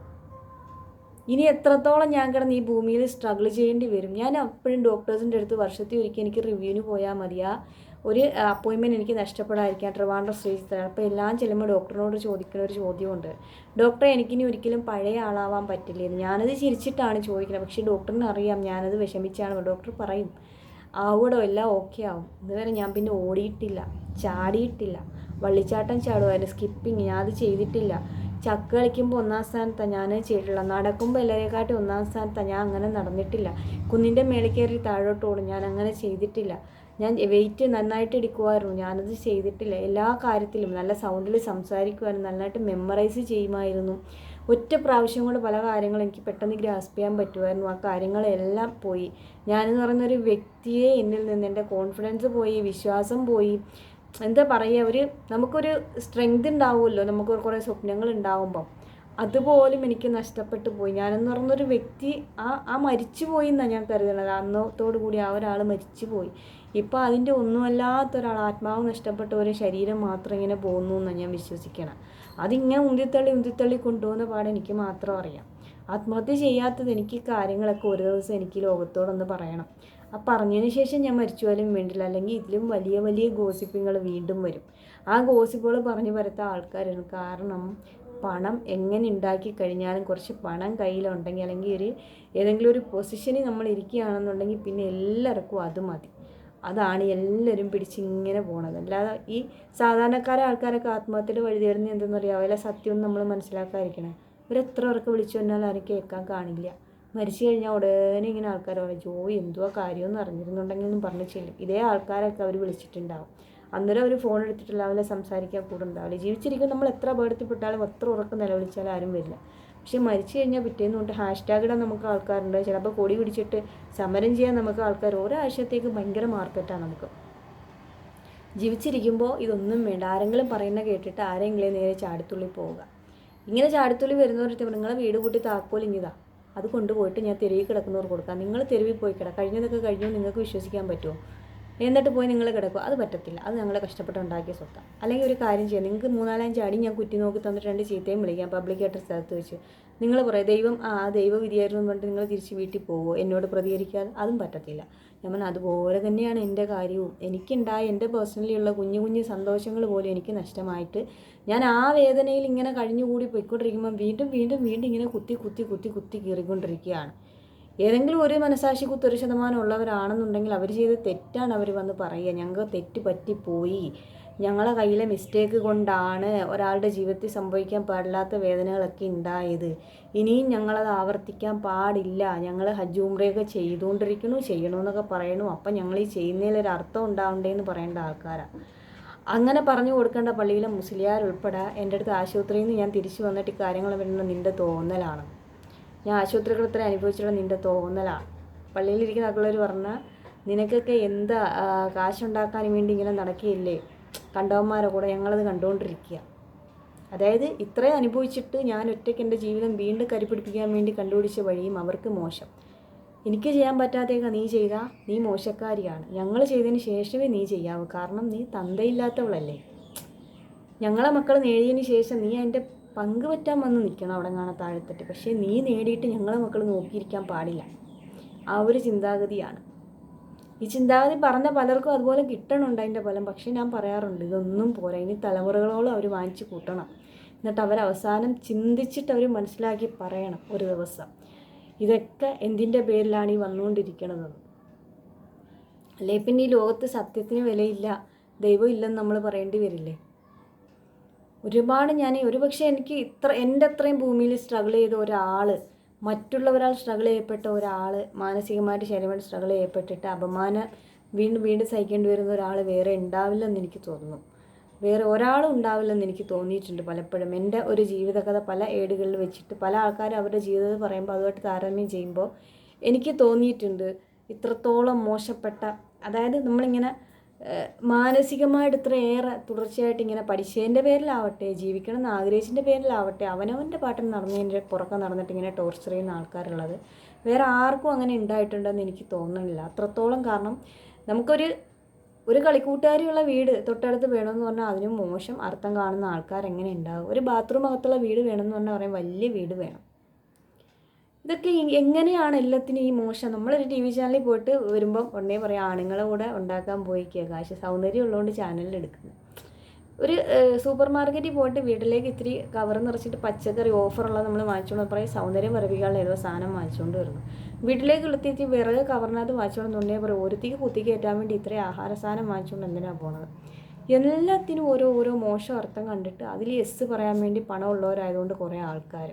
ഇനി എത്രത്തോളം ഞാൻ കിടന്ന് ഈ ഭൂമിയിൽ സ്ട്രഗിൾ ചെയ്യേണ്ടി വരും? ഞാൻ അപ്പോഴും ഡോക്ടേഴ്സിൻ്റെ അടുത്ത് വർഷത്തിൽ ഒരിക്കൽ എനിക്ക് റിവ്യൂവിന് പോയാൽ മതിയാ, ഒരു അപ്പോയിൻമെൻറ്റ് എനിക്ക് നഷ്ടപ്പെടാതിരിക്കാൻ ട്രിവാൻഡ്രം സ്റ്റേജ് തരാം. അപ്പോൾ എല്ലാം ചെല്ലുമ്പോൾ ഡോക്ടറിനോട് ചോദിക്കുന്ന ഒരു ചോദ്യമുണ്ട്, ഡോക്ടറെ എനിക്കിനി ഒരിക്കലും പഴയ ആളാവാൻ പറ്റില്ലേന്ന്. ഞാനത് ചിരിച്ചിട്ടാണ് ചോദിക്കുന്നത്, പക്ഷേ ഡോക്ടറിന് അറിയാം ഞാനത് വിഷമിച്ചാണ്. ഡോക്ടർ പറയും ആവൂടോ, എല്ലാം ഓക്കെ ആവും. ഇതുവരെ ഞാൻ പിന്നെ ഓടിയിട്ടില്ല, ചാടിയിട്ടില്ല, വള്ളിച്ചാട്ടം ചാടുമായിരുന്നു, സ്കിപ്പിങ് ഞാൻ അത് ചെയ്തിട്ടില്ല. ചക്ക കളിക്കുമ്പോൾ 1ാം സ്ഥാനത്താണ് ഞാൻ ചെയ്തിട്ടുള്ള, നടക്കുമ്പോൾ എല്ലാവരെക്കാട്ടി 1ാം സ്ഥാനത്താണ്, ഞാൻ അങ്ങനെ നടന്നിട്ടില്ല. കുന്നിൻ്റെ മേളിൽ കയറി താഴോട്ട് ഓടും, ഞാൻ അങ്ങനെ ചെയ്തിട്ടില്ല. ഞാൻ വെയിറ്റ് നന്നായിട്ട് എടുക്കുമായിരുന്നു, ഞാനത് ചെയ്തിട്ടില്ല. എല്ലാ കാര്യത്തിലും നല്ല സൗണ്ടിൽ സംസാരിക്കുമായിരുന്നു, നന്നായിട്ട് മെമ്മറൈസ് ചെയ്യുമായിരുന്നു. ഒറ്റ പ്രാവശ്യം കൊണ്ട് പല കാര്യങ്ങളും എനിക്ക് പെട്ടെന്ന് ഗ്രാസ്പ് ചെയ്യാൻ പറ്റുമായിരുന്നു. ആ കാര്യങ്ങളെല്ലാം പോയി. ഞാനെന്ന് പറയുന്നൊരു വ്യക്തിയെ എന്നിൽ നിന്ന് എൻ്റെ കോൺഫിഡൻസ് പോയി, വിശ്വാസം പോയി. എന്താ പറയുക, നമുക്കൊരു സ്ട്രെങ്ത് ഉണ്ടാവുമല്ലോ, നമുക്ക് കുറേ സ്വപ്നങ്ങൾ ഉണ്ടാകുമ്പം, അതുപോലും എനിക്ക് നഷ്ടപ്പെട്ടു പോയി. ഞാനെന്ന് പറയുന്നൊരു വ്യക്തി ആ മരിച്ചു പോയി എന്നാണ് ഞാൻ കരുതുന്നത്. അന്നത്തോടു കൂടി ആ ഒരാൾ മരിച്ചു പോയി. ഇപ്പോൾ അതിൻ്റെ ഒന്നുമല്ലാത്തൊരാൾ, ആത്മാവ് നഷ്ടപ്പെട്ട ഒരു ശരീരം മാത്രം ഇങ്ങനെ പോകുന്നു എന്നാണ് ഞാൻ വിശ്വസിക്കണം. അതിങ്ങനെ ഉന്തിത്തള്ളി കൊണ്ടുപോകുന്ന പാടെ എനിക്ക് മാത്രം അറിയാം. ആത്മഹത്യ ചെയ്യാത്തത് എനിക്ക് കാര്യങ്ങളൊക്കെ ഒരു ദിവസം എനിക്ക് ലോകത്തോടൊന്ന് പറയണം. ആ പറഞ്ഞതിന് ശേഷം ഞാൻ മരിച്ചു പോലും വേണ്ടില്ല, അല്ലെങ്കിൽ ഇതിലും വലിയ വലിയ ഗോസിപ്പുകൾ വീണ്ടും വരും. ആ ഗോസിപ്പുകൾ പറഞ്ഞു വരുത്ത ആൾക്കാരാണ്. കാരണം പണം എങ്ങനെ ഉണ്ടാക്കി കഴിഞ്ഞാലും കുറച്ച് പണം കയ്യിലുണ്ടെങ്കിൽ, അല്ലെങ്കിൽ ഏതെങ്കിലും ഒരു പൊസിഷനിൽ നമ്മൾ ഇരിക്കുകയാണെന്നുണ്ടെങ്കിൽ പിന്നെ എല്ലാവർക്കും അത് മതി. അതാണ് എല്ലാവരും പിടിച്ചിങ്ങനെ പോണത്. അല്ലാതെ ഈ സാധാരണക്കാരെ ആൾക്കാരൊക്കെ ആത്മഹത്യയുടെ വഴി തേടുന്നത് എന്തെന്ന് പറയുക, അവരെ സത്യം നമ്മൾ മനസ്സിലാക്കാതിരിക്കണേ. ഇവരെത്ര ഉറക്കെ വിളിച്ചു വന്നാലും ആരും കേൾക്കാൻ കാണില്ല. മരിച്ചു കഴിഞ്ഞാൽ ഉടനെ ഇങ്ങനെ ആൾക്കാർ പറയും, ജോയി എന്തുവാ കാര്യമെന്ന് അറിഞ്ഞിരുന്നുണ്ടെങ്കിൽ ഒന്നും പറഞ്ഞു ചെല്ലും. ഇതേ ആൾക്കാരൊക്കെ അവർ വിളിച്ചിട്ടുണ്ടാവും. അന്നേരം അവർ ഫോൺ എടുത്തിട്ടില്ല, അവരെ സംസാരിക്കാൻ കൂടെ ഉണ്ടാവില്ല. ജീവിച്ചിരിക്കും നമ്മൾ എത്ര അപകടത്തിൽപ്പെട്ടാലും എത്ര ഉറക്കം നിലവിളിച്ചാലും ആരും വരില്ല. പക്ഷെ മരിച്ചു കഴിഞ്ഞാൽ പിറ്റേന്ന് കൊണ്ട് #ഇടാൻ നമുക്ക് ആൾക്കാരുണ്ട്. ചിലപ്പോൾ കൊടി പിടിച്ചിട്ട് സമരം ചെയ്യാൻ നമുക്ക് ആൾക്കാർ. ഒരാഴ്ചത്തേക്ക് ഭയങ്കര മാർക്കറ്റാണ് നമുക്ക്. ജീവിച്ചിരിക്കുമ്പോൾ ഇതൊന്നും വേണ്ട. ആരെങ്കിലും പറയുന്ന കേട്ടിട്ട് ആരെങ്കിലും നേരെ ചാടിത്തുള്ളി പോവുക. ഇങ്ങനെ ചാടിത്തുള്ളി വരുന്നവരുടെ നിങ്ങളെ വീട് കൂട്ടി താക്കോലിഞ്ഞതാ, അത് കൊണ്ടുപോയിട്ട് ഞാൻ തെരുവിൽ കിടക്കുന്നവർ കൊടുക്കാം. നിങ്ങൾ തെരുവിൽ പോയി കഴിഞ്ഞതൊക്കെ കഴിഞ്ഞു നിങ്ങൾക്ക് വിശ്വസിക്കാൻ പറ്റുമോ? എന്നിട്ട് പോയി നിങ്ങൾ കിടക്കുക, അത് പറ്റത്തില്ല. അത് ഞങ്ങളെ കഷ്ടപ്പെട്ട് ഉണ്ടാക്കിയ സ്വത്താണ്. അല്ലെങ്കിൽ ഒരു കാര്യം ചെയ്യാം, നിങ്ങൾക്ക് 3-4 അടി ഞാൻ കുറ്റി നോക്കി തന്നിട്ട് 2 ചീത്തയും വിളിക്കാം പബ്ലിക്കായിട്ട് സ്ഥലത്ത് വെച്ച്. നിങ്ങൾ പറയും ദൈവ വിധിയായിരുന്നു എന്ന് പറഞ്ഞിട്ട് നിങ്ങൾ തിരിച്ച് വീട്ടിൽ പോകുമോ എന്നോട് പ്രതികരിക്കാതെ? അതും പറ്റത്തില്ല. ഞാൻ പറഞ്ഞാൽ അതുപോലെ തന്നെയാണ് എൻ്റെ കാര്യവും. എനിക്കുണ്ടായ എൻ്റെ പേഴ്സണലി ഉള്ള കുഞ്ഞു കുഞ്ഞു സന്തോഷങ്ങൾ പോലും എനിക്ക് നഷ്ടമായിട്ട് ഞാൻ ആ വേദനയിൽ ഇങ്ങനെ കഴിഞ്ഞുകൂടി പോയിക്കൊണ്ടിരിക്കുമ്പോൾ വീണ്ടും വീണ്ടും വീണ്ടും ഇങ്ങനെ കുത്തി കീറിക്കൊണ്ടിരിക്കുകയാണ്. ഏതെങ്കിലും ഒരു മനസാക്ഷി കുത്ത് 1% ഉള്ളവരാണെന്നുണ്ടെങ്കിൽ അവർ ചെയ്ത് തെറ്റാണ് അവർ വന്ന് പറയുക, ഞങ്ങൾക്ക് തെറ്റ് പറ്റിപ്പോയി, ഞങ്ങളെ കയ്യിലെ മിസ്റ്റേക്ക് കൊണ്ടാണ് ഒരാളുടെ ജീവിതത്തിൽ സംഭവിക്കാൻ പാടില്ലാത്ത വേദനകളൊക്കെ ഉണ്ടായത്, ഇനിയും ഞങ്ങളത് ആവർത്തിക്കാൻ പാടില്ല, ഞങ്ങൾ ഹജ്ജ് ഉംറയൊക്കെ ചെയ്യണമെന്നൊക്കെ പറയണു. അപ്പം ഞങ്ങൾ ഈ ചെയ്യുന്നതിലൊരു അർത്ഥം ഉണ്ടാവണ്ടേന്ന് പറയേണ്ട ആൾക്കാരാണ്. അങ്ങനെ പറഞ്ഞു കൊടുക്കേണ്ട പള്ളിയിലെ മുസ്ലിയാർ ഉൾപ്പെടെ എൻ്റെ അടുത്ത് ആശുപത്രിയിൽ നിന്ന് ഞാൻ തിരിച്ചു വന്നിട്ട് ഈ കാര്യങ്ങൾ വരുന്നത് നിൻ്റെ തോന്നലാണ്, ഞാൻ ആശുപത്രികൾ ഇത്ര അനുഭവിച്ചിട്ടുള്ള നിൻ്റെ തോന്നലാണ്. പള്ളിയിലിരിക്കുന്ന ആൾക്കാർ പറഞ്ഞാൽ നിനക്കൊക്കെ എന്താ കാശുണ്ടാക്കാൻ വേണ്ടി ഇങ്ങനെ നടക്കുകയില്ലേ, കണ്ടവന്മാരെ കൂടെ ഞങ്ങളത് കണ്ടുകൊണ്ടിരിക്കുക. അതായത് ഇത്രയും അനുഭവിച്ചിട്ട് ഞാൻ ഒറ്റയ്ക്ക് എൻ്റെ ജീവിതം വീണ്ടും കരിപ്പിടിപ്പിക്കാൻ വേണ്ടി കണ്ടുപിടിച്ച വഴിയും അവർക്ക് മോശം. എനിക്ക് ചെയ്യാൻ പറ്റാത്തേക്കാ നീ ചെയ്താൽ നീ മോശക്കാരിയാണ്. ഞങ്ങൾ ചെയ്തതിന് ശേഷമേ നീ ചെയ്യാവൂ. കാരണം നീ തന്തയില്ലാത്തവളല്ലേ. ഞങ്ങളെ മക്കൾ നേടിയതിന് ശേഷം നീ അതിൻ്റെ പങ്ക് പറ്റാൻ വന്ന് നിൽക്കണം അവിടെ കാണാൻ താഴെത്തട്ട്. പക്ഷേ നീ നേടിയിട്ട് ഞങ്ങളെ മക്കൾ നോക്കിയിരിക്കാൻ പാടില്ല. ആ ഒരു ചിന്താഗതിയാണ്. ഈ ചിന്താഗതി പറഞ്ഞ പലർക്കും അതുപോലെ കിട്ടണുണ്ട് അതിൻ്റെ ഫലം. പക്ഷേ ഞാൻ പറയാറുണ്ട്, ഇതൊന്നും പോരാ. ഇനി തലമുറകളോളം അവർ വാങ്ങിച്ച് കൂട്ടണം. എന്നിട്ട് അവസാനം ചിന്തിച്ചിട്ട് അവർ മനസ്സിലാക്കി പറയണം ഒരു ദിവസം, ഇതൊക്കെ എന്തിൻ്റെ പേരിലാണ് ഈ വന്നുകൊണ്ടിരിക്കണതെന്ന്. അല്ലേ പിന്നെ ഈ ലോകത്ത് സത്യത്തിന് വിലയില്ല, ദൈവം ഇല്ലെന്ന് നമ്മൾ പറയേണ്ടി വരില്ലേ? ഒരുപാട് ഒരുപക്ഷെ എനിക്ക് എൻ്റെ അത്രയും ഭൂമിയിൽ സ്ട്രഗിൾ ചെയ്ത ഒരാൾ, മറ്റുള്ളവരാൾ സ്ട്രഗിൾ ചെയ്യപ്പെട്ട ഒരാൾ, മാനസികമായിട്ട് ശരീരമായിട്ട് സ്ട്രഗിൾ ചെയ്യപ്പെട്ടിട്ട് അപമാനം വീണ്ടും വീണ്ടും സഹിക്കേണ്ടി വരുന്ന ഒരാൾ വേറെ ഉണ്ടാവില്ലെന്ന് എനിക്ക് തോന്നുന്നു. വേറെ ഒരാളും ഉണ്ടാവില്ലെന്ന് എനിക്ക് തോന്നിയിട്ടുണ്ട് പലപ്പോഴും. എൻ്റെ ഒരു ജീവിതകഥ പല ഏടുകളിൽ വെച്ചിട്ട് പല ആൾക്കാരും അവരുടെ ജീവിതത്തിൽ പറയുമ്പോൾ അതുമായിട്ട് താരതമ്യം ചെയ്യുമ്പോൾ എനിക്ക് തോന്നിയിട്ടുണ്ട് ഇത്രത്തോളം മോശപ്പെട്ട, അതായത് നമ്മളിങ്ങനെ മാനസികമായിട്ട് ഇത്രയേറെ തുടർച്ചയായിട്ട് ഇങ്ങനെ പഠിച്ചതിൻ്റെ പേരിലാവട്ടെ, ജീവിക്കണം എന്ന് ആഗ്രഹിച്ചതിൻ്റെ പേരിലാവട്ടെ, അവനവൻ്റെ പാട്ടിന് നടന്നതിൻ്റെ പുറകെ നടന്നിട്ട് ഇങ്ങനെ ടോർച്ചർ ചെയ്യുന്ന ആൾക്കാരുള്ളത് വേറെ ആർക്കും അങ്ങനെ ഉണ്ടായിട്ടുണ്ടെന്ന് എനിക്ക് തോന്നുന്നില്ല അത്രത്തോളം. കാരണം ഒരു കളിക്കൂട്ടുകാരിയുള്ള വീട് തൊട്ടടുത്ത് വേണമെന്ന് പറഞ്ഞാൽ അതിന് മോശം അർത്ഥം കാണുന്ന ആൾക്കാർ എങ്ങനെ ഉണ്ടാകും? ഒരു ബാത്റൂം അകത്തുള്ള വീട് വേണമെന്ന് പറഞ്ഞാൽ പറയും വലിയ വീട് വേണം. ഇതൊക്കെ എങ്ങനെയാണ് എല്ലാത്തിനും ഈ മോശം? നമ്മളൊരു TV ചാനലിൽ പോയിട്ട് വരുമ്പം ഉടനെ പറയാം ആണുങ്ങളെ കൂടെ ഉണ്ടാക്കാൻ പോയിക്കുക, കാശ് സൗന്ദര്യം ഉള്ളതുകൊണ്ട് ചാനലിൽ എടുക്കുന്നത്. ഒരു സൂപ്പർ മാർക്കറ്റിൽ പോയിട്ട് വീട്ടിലേക്ക് ഇത്തിരി കവർ നിറച്ചിട്ട് പച്ചക്കറി ഓഫറുള്ളത് നമ്മൾ വാങ്ങിച്ചുകൊണ്ട് പറയും സൗന്ദര്യം വർദ്ധിക്കാനുള്ള ഏതോ സാധനം വാങ്ങിച്ചുകൊണ്ട് വരുന്നു. വീട്ടിലേക്ക് എത്തിയിട്ട് വിറക് കവറിനകത്ത് വാങ്ങിച്ചുകൊണ്ടെന്നുണ്ടെങ്കിൽ പറയും ഒരുത്തിക്ക് കുത്തി കയറ്റാൻ വേണ്ടി ഇത്രയും ആഹാര സാധനം വാങ്ങിച്ചുകൊണ്ട് എന്തിനാണ് പോണത്? എല്ലാത്തിനും ഓരോ മോശം അർത്ഥം കണ്ടിട്ട് അതിൽ യെസ് പറയാൻ വേണ്ടി പണമുള്ളവരായതുകൊണ്ട് കുറേ ആൾക്കാർ